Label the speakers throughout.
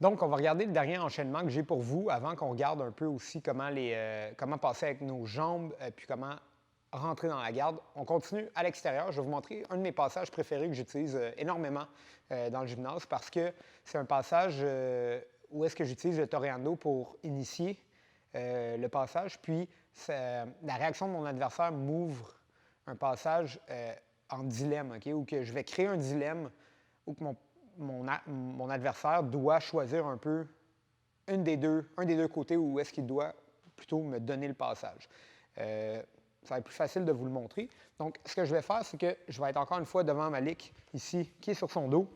Speaker 1: Donc, on va regarder le dernier enchaînement que j'ai pour vous avant qu'on regarde un peu aussi comment passer avec nos jambes puis comment rentrer dans la garde. On continue à l'extérieur. Je vais vous montrer un de mes passages préférés que j'utilise énormément dans le gymnase parce que c'est un passage où est-ce que j'utilise le toreando pour initier le passage. Puis, la réaction de mon adversaire m'ouvre un passage en dilemme, OK, où que je vais créer un dilemme où que mon adversaire doit choisir un peu un des deux côtés où est-ce qu'il doit plutôt me donner le passage. Ça va être plus facile de vous le montrer. Donc, ce que je vais faire, c'est que je vais être encore une fois devant Malik, ici, qui est sur son dos.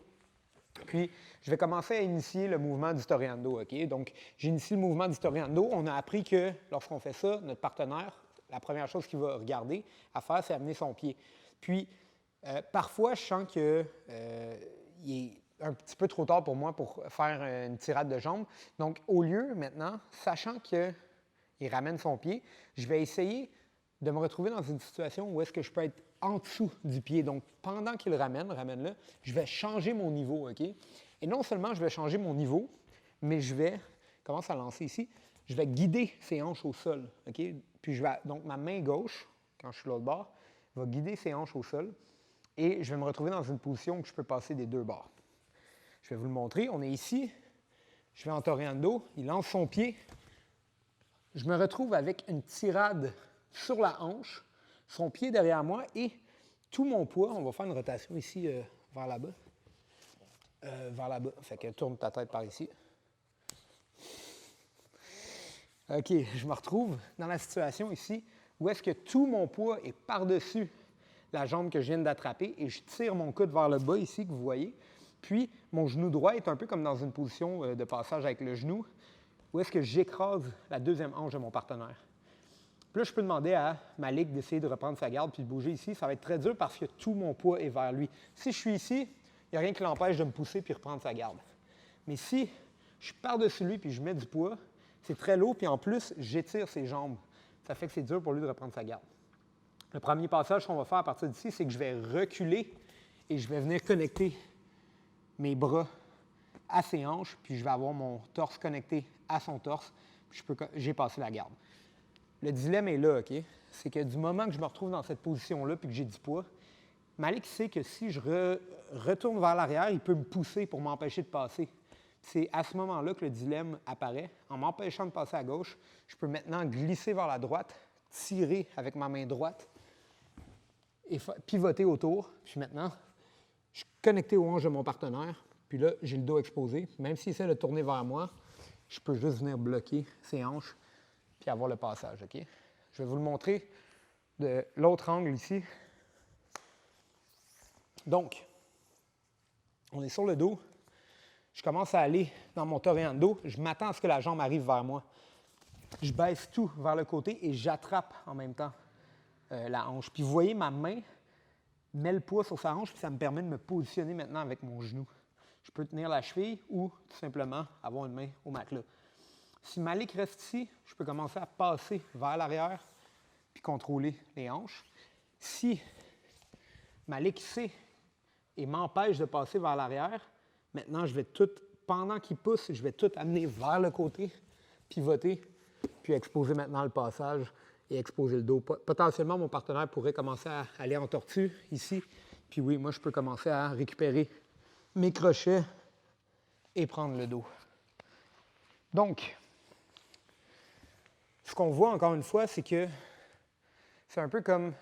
Speaker 1: Puis, je vais commencer à initier le mouvement du toreando, OK? Donc, j'initie le mouvement du toreando. On a appris que lorsqu'on fait ça, notre partenaire, la première chose qu'il va regarder à faire, c'est amener son pied. Puis, parfois, je sens qu'il est un petit peu trop tard pour moi pour faire une tirade de jambe. Donc, au lieu, maintenant, sachant qu'il ramène son pied, je vais essayer de me retrouver dans une situation où est-ce que je peux être en dessous du pied. Donc, pendant qu'il ramène-le, je vais changer mon niveau, OK? Et non seulement je vais changer mon niveau, mais je vais, commence à lancer ici, je vais guider ses hanches au sol, OK? Puis donc ma main gauche, quand je suis de l'autre bord, va guider ses hanches au sol et je vais me retrouver dans une position où je peux passer des deux bords. Je vais vous le montrer. On est ici, je vais en toreando, il lance son pied. Je me retrouve avec une tirade sur la hanche, son pied derrière moi et tout mon poids. On va faire une rotation ici vers là-bas. Vers là-bas. Fait que tourne ta tête par ici. OK, je me retrouve dans la situation ici où est-ce que tout mon poids est par-dessus la jambe que je viens d'attraper et je tire mon coude vers le bas ici, que vous voyez. Puis, mon genou droit est un peu comme dans une position de passage avec le genou, où est-ce que j'écrase la deuxième hanche de mon partenaire. Puis là, je peux demander à Malik d'essayer de reprendre sa garde puis de bouger ici. Ça va être très dur parce que tout mon poids est vers lui. Si je suis ici, il n'y a rien qui l'empêche de me pousser puis reprendre sa garde. Mais si je suis par-dessus lui puis je mets du poids, c'est très lourd, puis en plus, j'étire ses jambes. Ça fait que c'est dur pour lui de reprendre sa garde. Le premier passage qu'on va faire à partir d'ici, c'est que je vais reculer et je vais venir connecter mes bras à ses hanches, puis je vais avoir mon torse connecté à son torse, puis j'ai passé la garde. Le dilemme est là, OK? C'est que du moment que je me retrouve dans cette position-là puis que j'ai du poids, Malik sait que si je retourne vers l'arrière, il peut me pousser pour m'empêcher de passer. C'est à ce moment-là que le dilemme apparaît. En m'empêchant de passer à gauche, je peux maintenant glisser vers la droite, tirer avec ma main droite et pivoter autour. Puis maintenant, je suis connecté aux hanches de mon partenaire. Puis là, j'ai le dos exposé. Même s'il essaie de tourner vers moi, je peux juste venir bloquer ses hanches puis avoir le passage, OK? Je vais vous le montrer de l'autre angle ici. Donc, on est sur le dos. Je commence à aller dans mon toreando. Je m'attends à ce que la jambe arrive vers moi. Je baisse tout vers le côté et j'attrape en même temps la hanche. Puis vous voyez, ma main met le poids sur sa hanche, puis ça me permet de me positionner maintenant avec mon genou. Je peux tenir la cheville ou tout simplement avoir une main au matelas. Si Malik reste ici, je peux commencer à passer vers l'arrière puis contrôler les hanches. Si Malik sait et m'empêche de passer vers l'arrière, maintenant, je vais tout, pendant qu'il pousse, je vais tout amener vers le côté, pivoter, puis exposer maintenant le passage et exposer le dos. Potentiellement, mon partenaire pourrait commencer à aller en tortue ici. Puis oui, moi, je peux commencer à récupérer mes crochets et prendre le dos. Donc, ce qu'on voit encore une fois, c'est que c'est un peu comme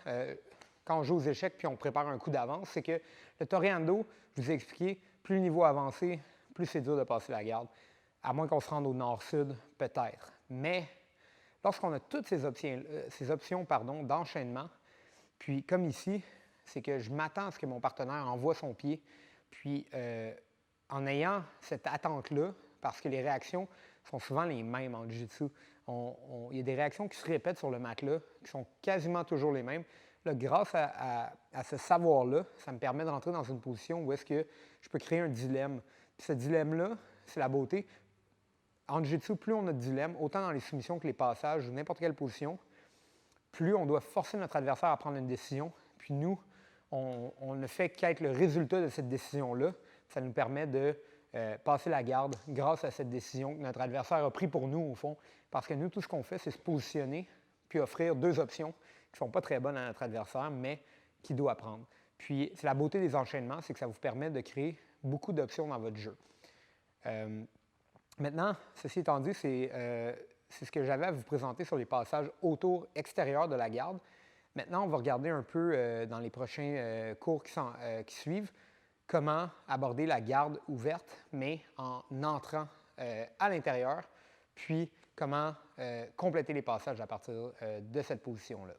Speaker 1: quand on joue aux échecs puis on prépare un coup d'avance, c'est que le toreando, je vous ai expliqué, plus le niveau avancé, plus c'est dur de passer la garde. À moins qu'on se rende au nord-sud, peut-être. Mais lorsqu'on a toutes ces options d'enchaînement, puis comme ici, c'est que je m'attends à ce que mon partenaire envoie son pied, puis en ayant cette attente-là, parce que les réactions sont souvent les mêmes en jiu-jitsu. Il y a des réactions qui se répètent sur le matelas, qui sont quasiment toujours les mêmes. Là, grâce à ce savoir-là, ça me permet de rentrer dans une position où est-ce que je peux créer un dilemme. Puis ce dilemme-là, c'est la beauté. En jiu-jitsu, plus on a de dilemme, autant dans les soumissions que les passages ou n'importe quelle position, plus on doit forcer notre adversaire à prendre une décision. Puis nous, on ne fait qu'être le résultat de cette décision-là. Ça nous permet de passer la garde grâce à cette décision que notre adversaire a prise pour nous, au fond. Parce que nous, tout ce qu'on fait, c'est se positionner puis offrir deux options qui ne sont pas très bonnes à notre adversaire, mais qu'il doit prendre. Puis, c'est la beauté des enchaînements, c'est que ça vous permet de créer beaucoup d'options dans votre jeu. Maintenant, ceci étant dit, c'est ce que j'avais à vous présenter sur les passages autour extérieurs de la garde. Maintenant, on va regarder un peu dans les prochains cours qui suivent comment aborder la garde ouverte, mais en entrant à l'intérieur, puis comment compléter les passages à partir de cette position-là.